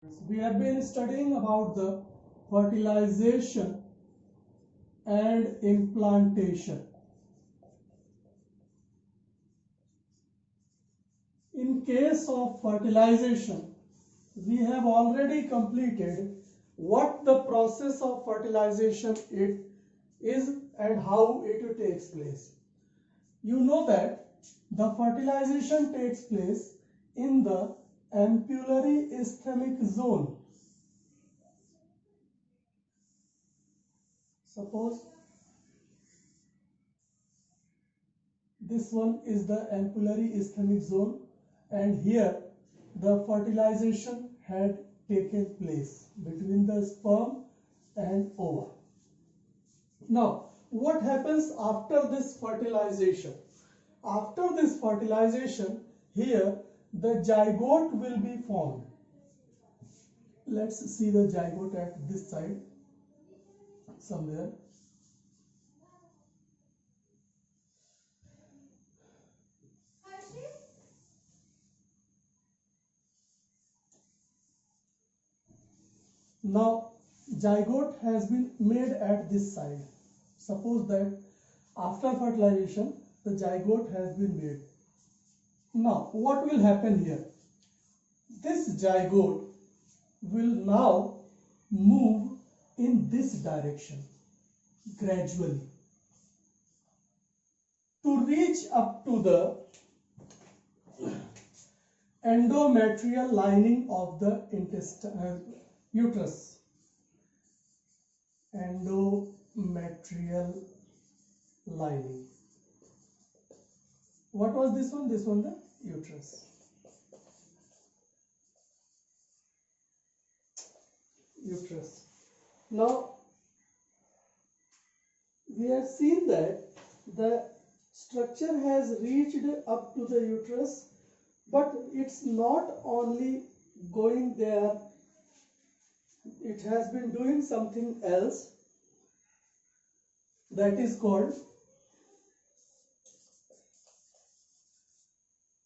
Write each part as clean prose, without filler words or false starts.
We have been studying about the fertilization and implantation. In case of fertilization, we have already completed what the process of fertilization it is and how it takes place. You know that the fertilization takes place in the ampullary isthmic zone. Suppose this one is the ampullary isthmic zone, and here the fertilization had taken place between the sperm and ova. Now, what happens after this fertilization? After this fertilization, here the zygote will be formed. Let's see the zygote at this side somewhere. Now, zygote has been made at this side. Suppose that after fertilization, the zygote has been made. Now, what will happen here? This zygote will now move in this direction gradually to reach up to the endometrial lining of the uterus. Endometrial lining. What was this one? This one, the uterus. Uterus. Now, we have seen that the structure has reached up to the uterus, but it's not only going there, it has been doing something else, that is called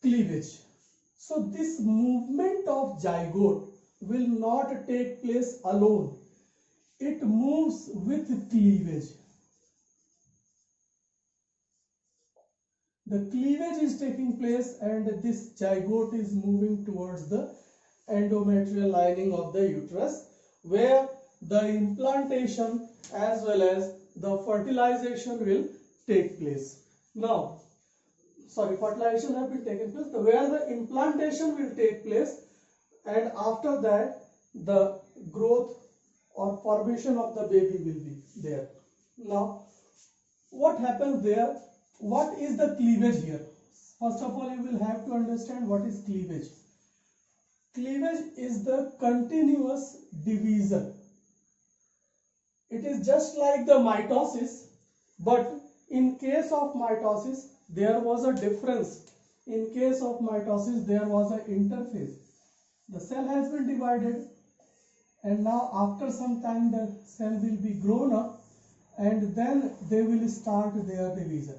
cleavage. So this movement of zygote will not take place alone. It moves with cleavage. The cleavage is taking place and this zygote is moving towards the endometrial lining of the uterus, where the implantation as well as the fertilization will take place. Now, fertilization have been taken place, where the implantation will take place, and after that the growth or formation of the baby will be there. Now, what happens there? What is the cleavage here? First of all, you will have to understand what is cleavage. Cleavage is the continuous division. It is just like the mitosis, but in case of mitosis, there was a difference. In case of mitosis, there was an interphase. The cell has been divided, and now after some time the cell will be grown up, and then they will start their division.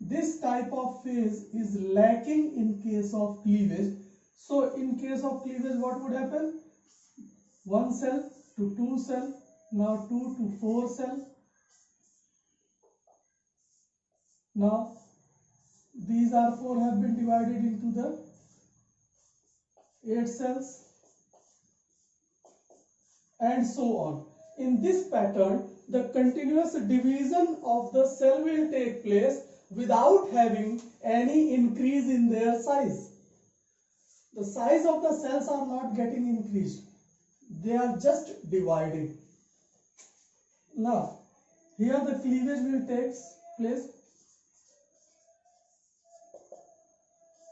This type of phase is lacking in case of cleavage. So in case of cleavage, what would happen? One cell to two cell, now 2 to 4 cell. Now these are 4 have been divided into the 8 cells, and so on. In this pattern, the continuous division of the cell will take place without having any increase in their size. The size of the cells are not getting increased. They are just dividing. Now, here the cleavage will take place.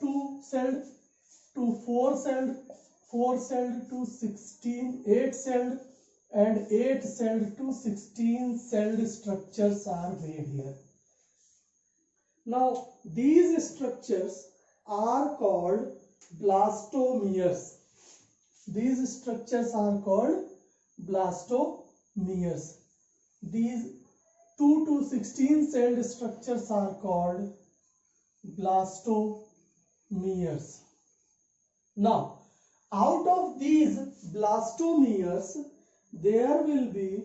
2 celled to 4 celled, 4 celled to 16, 8 celled, and 8 celled to 16 celled structures are made here. Now, these structures are called blastomeres. These structures are called blastomeres. These 2 to 16 celled structures are called blastomeres. Now, out of these blastomeres there will be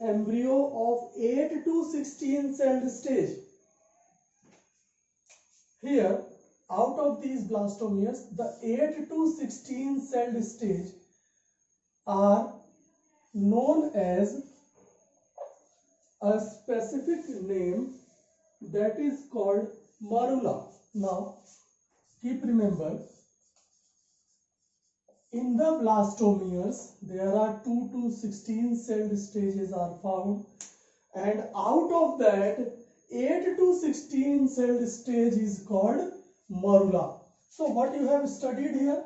embryo of 8 to 16 celled stage. Here, out of these blastomeres, the 8 to 16 celled stage are known as a specific name that is called morula. Now, keep remember, in the blastomeres, there are 2 to 16 celled stages are found, and out of that, 8 to 16 celled stage is called morula. So, what you have studied here?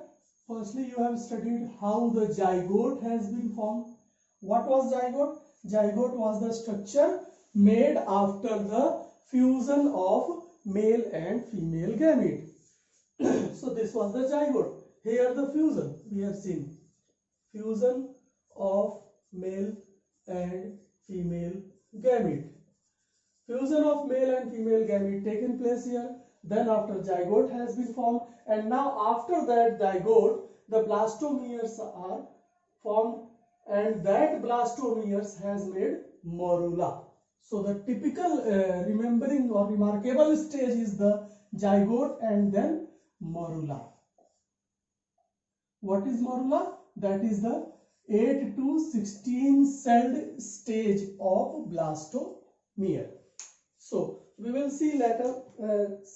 Firstly, you have studied how the zygote has been formed. What was zygote? Zygote was the structure made after the fusion of male and female gamete. So, this was the zygote. Here the fusion we have seen, fusion of male and female gamete. Fusion of male and female gamete taken place here. Then after zygote has been formed, and now after that zygote, the blastomeres are formed, and that blastomeres has made morula. So the typical remembering or remarkable stage is the zygote and then morula. What is morula? That is the 8 to 16 celled stage of blastomere. So we will see later